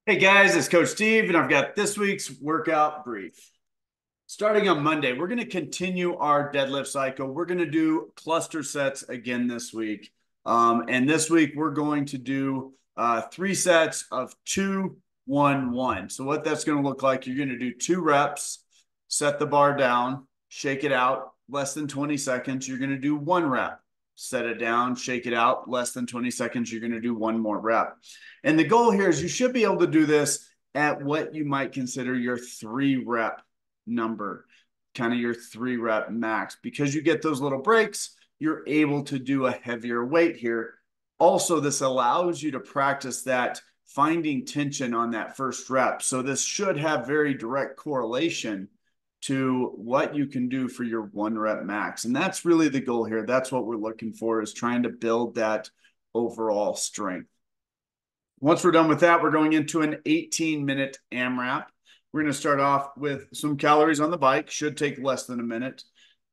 Hey guys, it's Coach Steve, and I've got this week's workout brief. Starting on Monday, we're going to continue our deadlift cycle. We're going to do cluster sets again this week. And this week, we're going to do 3 sets of 2-1-1. So, what that's going to look like, you're going to do 2 reps, set the bar down, shake it out, less than 20 seconds. You're going to do 1 rep, set it down, shake it out, less than 20 seconds. You're going to do 1 more rep. And the goal here is you should be able to do this at what you might consider your 3 rep number, kind of your 3 rep max. Because you get those little breaks, you're able to do a heavier weight here. Also, this allows you to practice that finding tension on that first rep. So this should have very direct correlation to what you can do for your 1 rep max. And that's really the goal here. That's what we're looking for, is trying to build that overall strength. Once we're done with that, we're going into an 18-minute AMRAP. We're going to start off with some calories on the bike, should take less than a minute.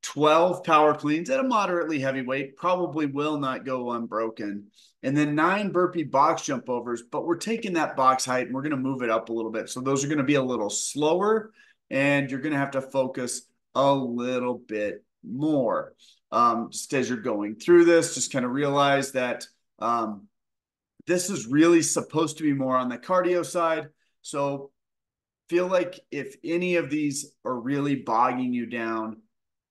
12 power cleans at a moderately heavy weight, probably will not go unbroken. And then 9 burpee box jump overs, but we're taking that box height and we're going to move it up a little bit. So those are going to be a little slower, and you're going to have to focus a little bit more. Just as you're going through this, just kind of realize that this is really supposed to be more on the cardio side. So feel like if any of these are really bogging you down,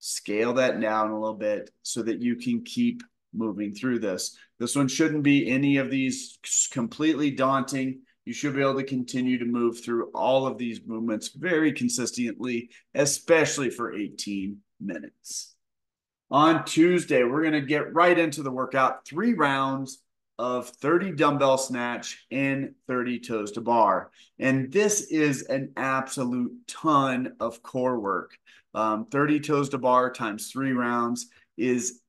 scale that down a little bit so that you can keep moving through this. This one shouldn't be any of these completely daunting. You should be able to continue to move through all of these movements very consistently, especially for 18 minutes. On Tuesday, we're going to get right into the workout. 3 rounds of 30 dumbbell snatch and 30 toes to bar. And this is an absolute ton of core work. 30 toes to bar times 3 rounds is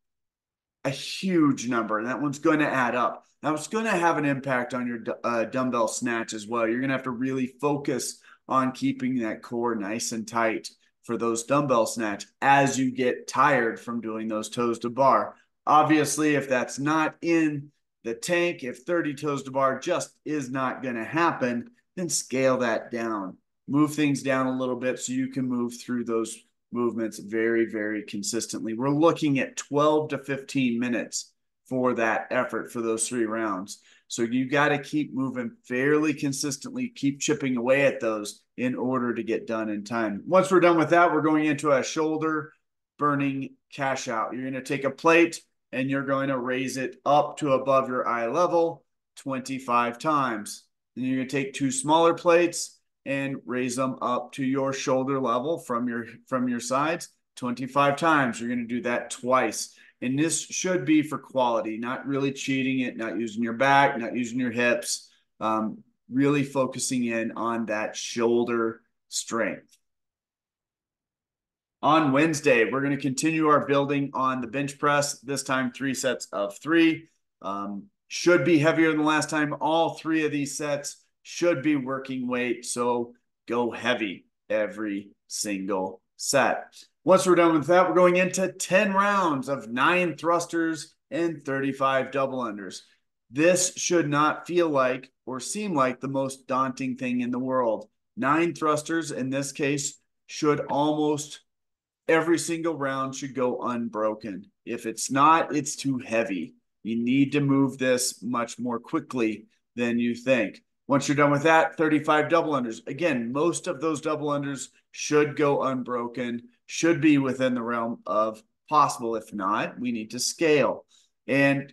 a huge number, and that one's going to add up. Now, it's going to have an impact on your dumbbell snatch as well. You're going to have to really focus on keeping that core nice and tight for those dumbbell snatch as you get tired from doing those toes to bar. Obviously, if that's not in the tank, if 30 toes to bar just is not going to happen, then scale that down. Move things down a little bit so you can move through those movements very, very consistently. We're looking at 12 to 15 minutes for that effort for those 3 rounds. So you got to keep moving fairly consistently, keep chipping away at those in order to get done in time. Once we're done with that, we're going into a shoulder burning cash out. You're going to take a plate and you're going to raise it up to above your eye level 25 times. Then you're going to take 2 smaller plates and raise them up to your shoulder level from your sides 25 times. You're going to do that twice. And this should be for quality, not really cheating it, not using your back, not using your hips, really focusing in on that shoulder strength. On Wednesday, we're going to continue our building on the bench press, this time 3 sets of 3. Should be heavier than last time. All 3 of these sets should be working weight, so go heavy every single set. Once we're done with that, we're going into 10 rounds of 9 thrusters and 35 double unders. This should not feel like or seem like the most daunting thing in the world. 9 thrusters in this case should almost every single round should go unbroken. If it's not, it's too heavy. You need to move this much more quickly than you think. Once you're done with that, 35 double unders. Again, most of those double unders should go unbroken, should be within the realm of possible. If not, we need to scale. And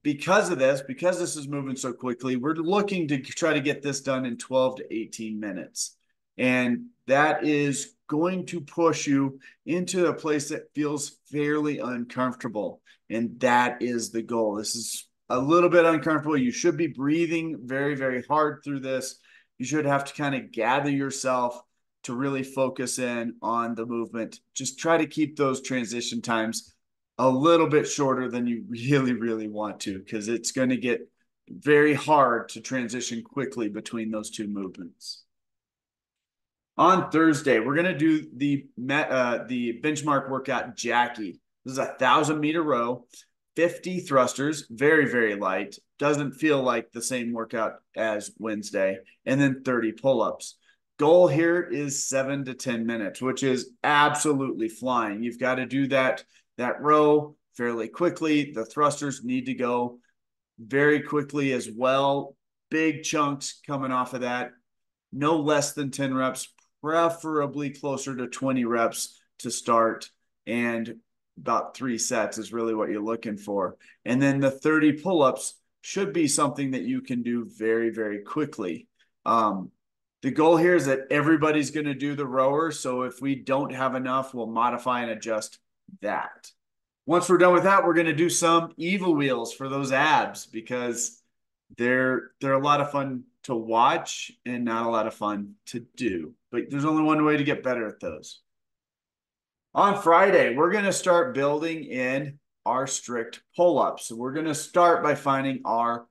because of this, because this is moving so quickly, we're looking to try to get this done in 12 to 18 minutes. And that is going to push you into a place that feels fairly uncomfortable. And that is the goal. This is a little bit uncomfortable. You should be breathing very, very hard through this. You should have to kind of gather yourself to really focus in on the movement. Just try to keep those transition times a little bit shorter than you really, really want to, because it's going to get very hard to transition quickly between those 2 movements. On Thursday, we're going to do the benchmark workout Jackie. This is a 1,000-meter row, 50 thrusters, very, very light. Doesn't feel like the same workout as Wednesday. And then 30 pull-ups. Goal here is 7 to 10 minutes, which is absolutely flying. You've got to do that row fairly quickly. The thrusters need to go very quickly as well. Big chunks coming off of that. No less than 10 reps, preferably closer to 20 reps to start. And about 3 sets is really what you're looking for. And then the 30 pull-ups should be something that you can do very, very quickly. The goal here is that everybody's going to do the rower. So if we don't have enough, we'll modify and adjust that. Once we're done with that, we're going to do some evil wheels for those abs because they're a lot of fun to watch and not a lot of fun to do. But there's only one way to get better at those. On Friday, we're going to start building in our strict pull-ups. So we're going to start by finding our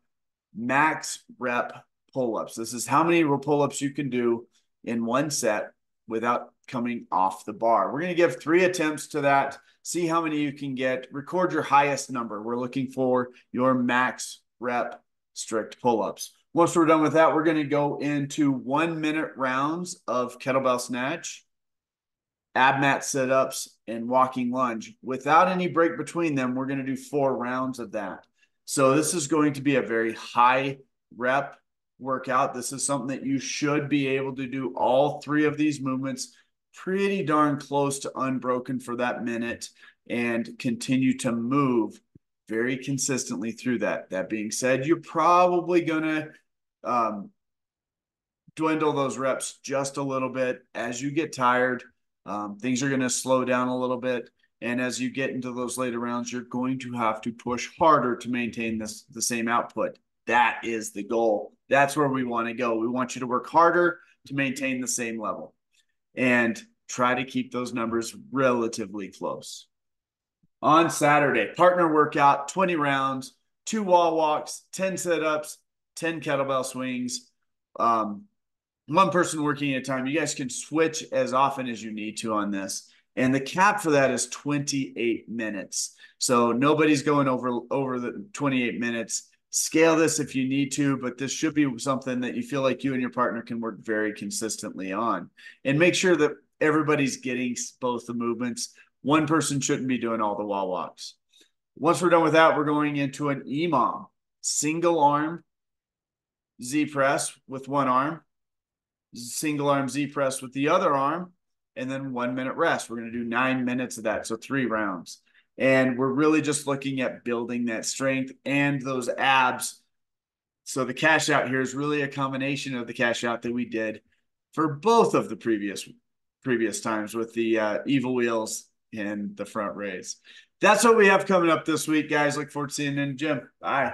max rep pull-ups. This is how many pull-ups you can do in one set without coming off the bar. We're going to give 3 attempts to that. See how many you can get. Record your highest number. We're looking for your max rep strict pull-ups. Once we're done with that, we're going to go into 1-minute rounds of kettlebell snatch, ab mat sit-ups, and walking lunge. Without any break between them, we're going to do 4 rounds of that. So this is going to be a very high rep workout. This is something that you should be able to do all 3 of these movements pretty darn close to unbroken for that minute and continue to move very consistently through that. That being said, you're probably going to dwindle those reps just a little bit as you get tired. Things are going to slow down a little bit. And as you get into those later rounds, you're going to have to push harder to maintain the same output. That is the goal. That's where we want to go. We want you to work harder to maintain the same level and try to keep those numbers relatively close. On Saturday, partner workout, 20 rounds, 2 wall walks, 10 sit-ups, 10 kettlebell swings. One person working at a time. You guys can switch as often as you need to on this. And the cap for that is 28 minutes. So nobody's going over the 28 minutes. Scale this if you need to, but this should be something that you feel like you and your partner can work very consistently on. And make sure that everybody's getting both the movements. One person shouldn't be doing all the wall walks. Once we're done with that, we're going into an EMOM, single arm Z press with one arm, single arm Z press with the other arm, and then 1 minute rest. We're going to do 9 minutes of that. So 3 rounds. And we're really just looking at building that strength and those abs. So the cash out here is really a combination of the cash out that we did for both of the previous times with the evil wheels and the front raise. That's what we have coming up this week, guys. Look forward to seeing you in the gym. Bye.